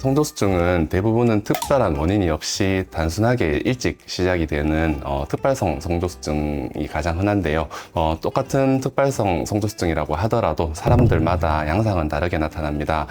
성조수증은 대부분은 특별한 원인이 없이 단순하게 일찍 시작이 되는 특발성 성조수증이 가장 흔한데요. 똑같은 특발성 성조수증이라고 하더라도 사람들마다 양상은 다르게 나타납니다.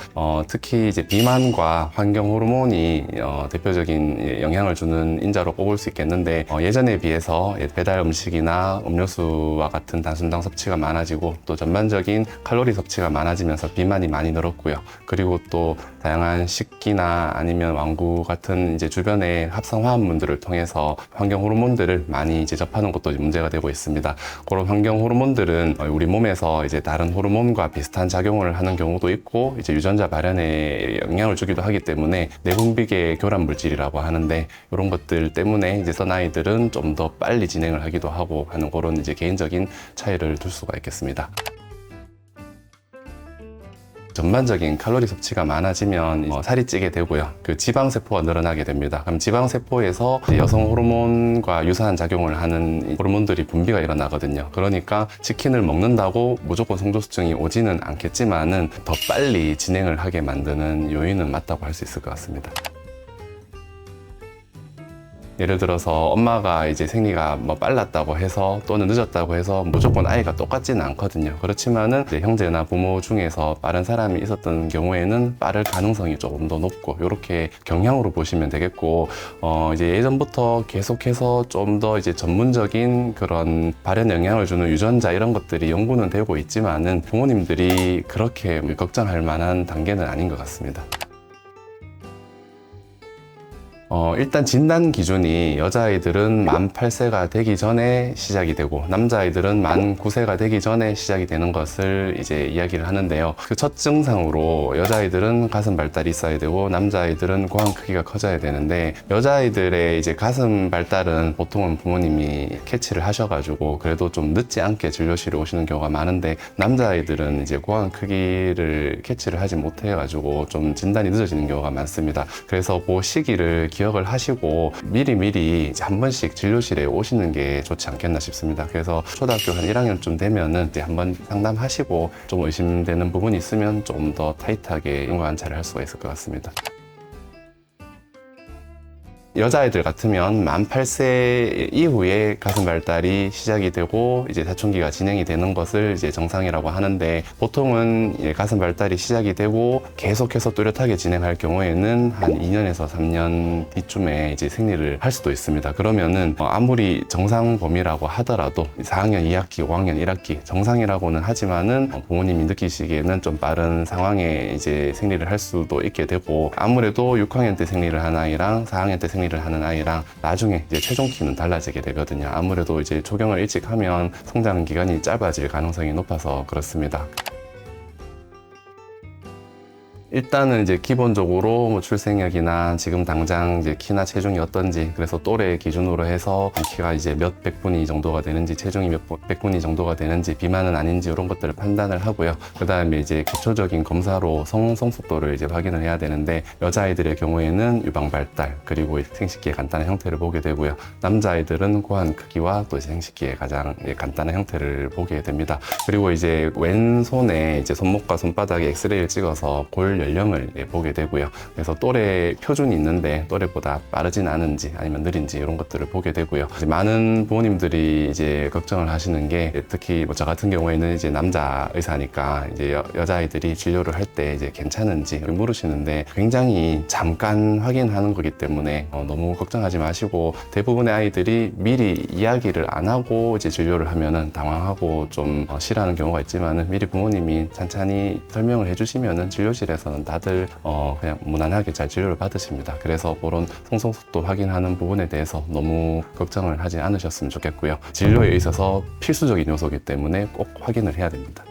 특히 이제 비만과 환경 호르몬이 대표적인 영향을 주는 인자로 꼽을 수 있겠는데, 예전에 비해서 배달 음식이나 음료수와 같은 단순당 섭취가 많아지고 또 전반적인 칼로리 섭취가 많아지면서 비만이 많이 늘었고요. 그리고 또 다양한 식기나 아니면 완구 같은 이제 주변의 합성 화합물들을 통해서 환경 호르몬들을 많이 이제 접하는 것도 문제가 되고 있습니다. 그런 환경 호르몬들은 우리 몸에서 이제 다른 호르몬과 비슷한 작용을 하는 경우도 있고, 이제 유전자 발현에 영향을 주기도 하기 때문에 내분비계 교란 물질이라고 하는데, 이런 것들 때문에 이제 사나이들은 좀 더 빨리 진행을 하기도 하고 하는 그런 이제 개인적인 차이를 둘 수가 있겠습니다. 전반적인 칼로리 섭취가 많아지면 살이 찌게 되고요. 그 지방세포가 늘어나게 됩니다. 그럼 지방세포에서 여성 호르몬과 유사한 작용을 하는 호르몬들이 분비가 일어나거든요. 그러니까 치킨을 먹는다고 무조건 성조수증이 오지는 않겠지만은 더 빨리 진행을 하게 만드는 요인은 맞다고 할 수 있을 것 같습니다. 예를 들어서 엄마가 이제 생리가 빨랐다고 해서 또는 늦었다고 해서 무조건 아이가 똑같지는 않거든요. 그렇지만은 이제 형제나 부모 중에서 빠른 사람이 있었던 경우에는 빠를 가능성이 조금 더 높고, 이렇게 경향으로 보시면 되겠고, 이제 예전부터 계속해서 좀 더 이제 전문적인 그런 발현에 영향을 주는 유전자 이런 것들이 연구는 되고 있지만은 부모님들이 그렇게 걱정할 만한 단계는 아닌 것 같습니다. 일단 진단 기준이 여자아이들은 만 8세가 되기 전에 시작이 되고 남자아이들은 만 9세가 되기 전에 시작이 되는 것을 이제 이야기를 하는데요. 그 첫 증상으로 여자아이들은 가슴 발달이 있어야 되고 남자아이들은 고환 크기가 커져야 되는데, 여자아이들의 이제 가슴 발달은 보통은 부모님이 캐치를 하셔가지고 그래도 좀 늦지 않게 진료실에 오시는 경우가 많은데, 남자아이들은 이제 고환 크기를 캐치를 하지 못해가지고 좀 진단이 늦어지는 경우가 많습니다. 그래서 그 시기를 기억을 하시고 미리미리 이제 한 번씩 진료실에 오시는 게 좋지 않겠나 싶습니다. 그래서 초등학교 한 1학년쯤 되면은 이제 한번 상담하시고 좀 의심되는 부분이 있으면 좀 더 타이트하게 인과 관찰을 할 수가 있을 것 같습니다. 여자아이들 같으면 만 8세 이후에 가슴 발달이 시작이 되고 이제 사춘기가 진행이 되는 것을 이제 정상이라고 하는데, 보통은 가슴 발달이 시작이 되고 계속해서 뚜렷하게 진행할 경우에는 한 2년에서 3년 뒤쯤에 이제 생리를 할 수도 있습니다. 그러면은 아무리 정상 범위라고 하더라도 4학년 2학기, 5학년 1학기 정상이라고는 하지만은 부모님이 느끼시기에는 좀 빠른 상황에 이제 생리를 할 수도 있게 되고, 아무래도 6학년 때 생리를 한 아이랑 4학년 때 생리를 하는 아이랑 나중에 이제 최종 키는 달라지게 되거든요. 아무래도 이제 초경을 일찍 하면 성장 기간이 짧아질 가능성이 높아서 그렇습니다. 일단은 이제 기본적으로 뭐 출생력이나 지금 당장 이제 키나 체중이 어떤지, 그래서 또래 기준으로 해서 키가 이제 몇 백분위 정도가 되는지, 체중이 몇 백분위 정도가 되는지, 비만은 아닌지 이런 것들을 판단을 하고요. 그 다음에 이제 기초적인 검사로 성숙도를 이제 확인을 해야 되는데, 여자아이들의 경우에는 유방 발달 그리고 생식기의 간단한 형태를 보게 되고요. 남자아이들은 고환 크기와 또 생식기의 가장 간단한 형태를 보게 됩니다. 그리고 이제 왼손에 이제 손목과 손바닥에 엑스레이를 찍어서 골 연령을 보게 되고요. 그래서 또래 표준이 있는데 또래보다 빠르진 않은지 아니면 느린지 이런 것들을 보게 되고요. 이제 많은 부모님들이 이제 걱정을 하시는 게, 특히 뭐 저 같은 경우에는 이제 남자 의사니까 이제 여자아이들이 진료를 할 때 이제 괜찮은지 물으시는데, 굉장히 잠깐 확인하는 거기 때문에 너무 걱정하지 마시고, 대부분의 아이들이 미리 이야기를 안 하고 이제 진료를 하면은 당황하고 좀 싫어하는 경우가 있지만은, 미리 부모님이 찬찬히 설명을 해주시면은 진료실에서 다들 그냥 무난하게 잘 진료를 받으십니다. 그래서 그런 성성숙도 확인하는 부분에 대해서 너무 걱정을 하지 않으셨으면 좋겠고요. 진료에 있어서 필수적인 요소이기 때문에 꼭 확인을 해야 됩니다.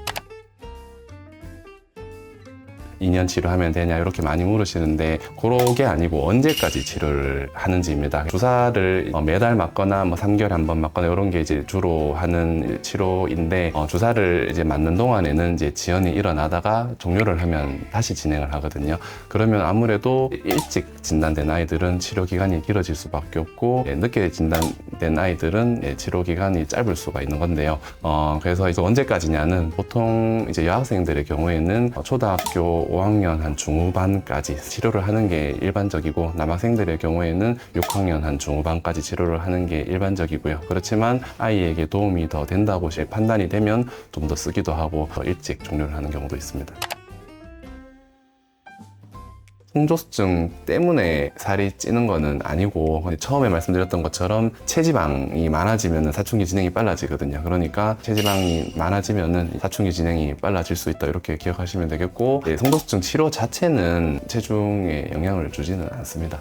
2년 치료하면 되냐 이렇게 많이 물으시는데 그게 아니고 언제까지 치료를 하는지입니다. 주사를 매달 맞거나 뭐 3개월에 한 번 맞거나 이런 게 이제 주로 하는 치료인데 주사를 이제 맞는 동안에는 이제 지연이 일어나다가 종료를 하면 다시 진행을 하거든요. 그러면 아무래도 일찍 진단된 아이들은 치료 기간이 길어질 수밖에 없고 늦게 진단된 아이들은 치료 기간이 짧을 수가 있는 건데요. 그래서 이제 언제까지냐는 보통 이제 여학생들의 경우에는 초등학교 5학년 한 중후반까지 치료를 하는 게 일반적이고 남학생들의 경우에는 6학년 한 중후반까지 치료를 하는 게 일반적이고요. 그렇지만 아이에게 도움이 더 된다고 판단이 되면 좀 더 쓰기도 하고 더 일찍 종료를 하는 경우도 있습니다. 성조숙증 때문에 살이 찌는 거는 아니고 처음에 말씀드렸던 것처럼 체지방이 많아지면 사춘기 진행이 빨라지거든요. 그러니까 체지방이 많아지면 사춘기 진행이 빨라질 수 있다 이렇게 기억하시면 되겠고 성조숙증 치료 자체는 체중에 영향을 주지는 않습니다.